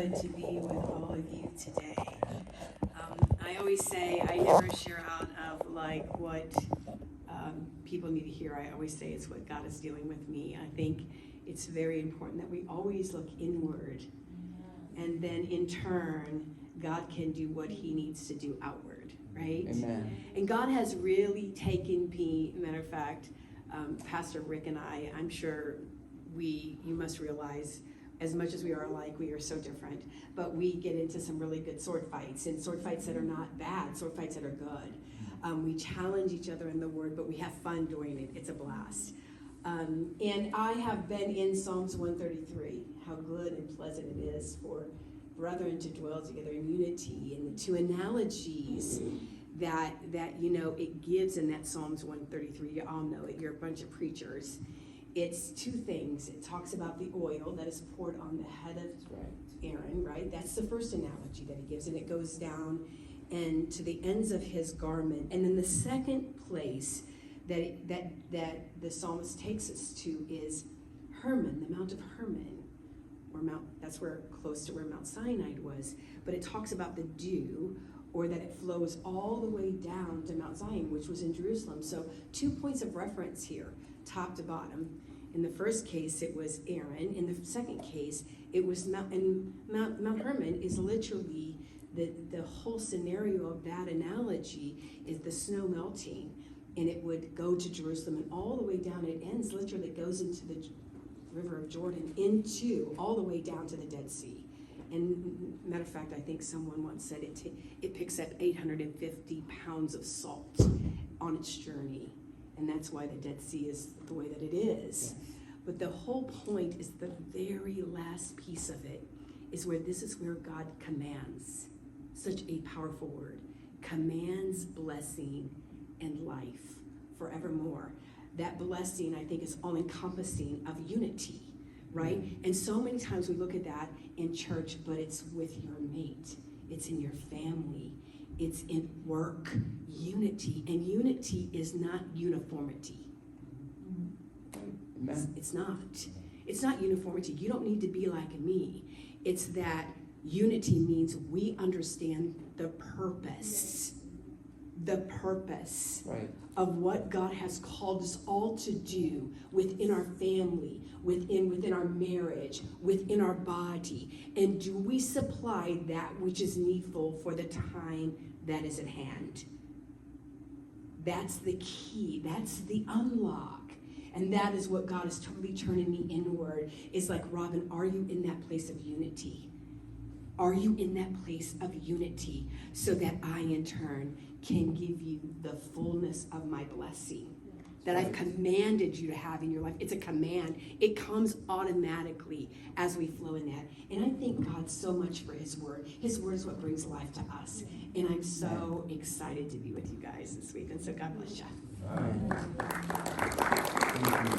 good to be with all of you today. I always say I never share out of like what people need to hear. I always say it's what God is doing with me. I think it's very important that we always look inward, and then in turn, God can do what He needs to do outward, right? Amen. And God has really taken me. Matter of fact, Pastor Rick and I'm sure you must realize, as much as we are alike, we are so different. But we get into some really good sword fights, and sword fights that are not bad, sword fights that are good. We challenge each other in the Word, but we have fun doing it. It's a blast. And I have been in Psalms 133, how good and pleasant it is for brethren to dwell together in unity, and the two analogies that it gives in that Psalms 133. You all know it. You're a bunch of preachers. It's two things. It talks about the oil that is poured on the head of Aaron, right? That's the first analogy that he gives, and it goes down and to the ends of his garment. And then the second place that the psalmist takes us to is Hermon, the Mount of Hermon, that's where close to where Mount Sinai was. But it talks about the dew, or that it flows all the way down to Mount Zion, which was in Jerusalem. So 2 points of reference here, top to bottom. In the first case, it was Aaron. In the second case, it was Mount Hermon is literally the whole scenario of that analogy is the snow melting, and it would go to Jerusalem, and all the way down, it ends literally, goes into the river of Jordan, all the way down to the Dead Sea. And matter of fact, I think someone once said it picks up 850 pounds of salt on its journey. And that's why the Dead Sea is the way that it is. Yes. But the whole point is the very last piece of it is where God commands. Such a powerful word. Commands blessing and life forevermore. That blessing, I think, is all encompassing of unity. Right? Mm-hmm. And so many times we look at that in church, but it's with your mate. It's in your family. It's in work. Unity. And unity is not uniformity. Amen. It's not. It's not uniformity. You don't need to be like me. It's that unity means we understand the purpose. The purpose of what God has called us all to do within our family, within our marriage, within our body. And do we supply that which is needful for the time that is at hand? That's the key. That's the unlock. And that is what God is totally turning me inward. It's like, Robin, are you in that place of unity? Are you in that place of unity so that I, in turn, can give you the fullness of my blessing that I've commanded you to have in your life? It's a command. It comes automatically as we flow in that. And I thank God so much for His Word. His Word is what brings life to us. And I'm so excited to be with you guys this week. And so God bless you.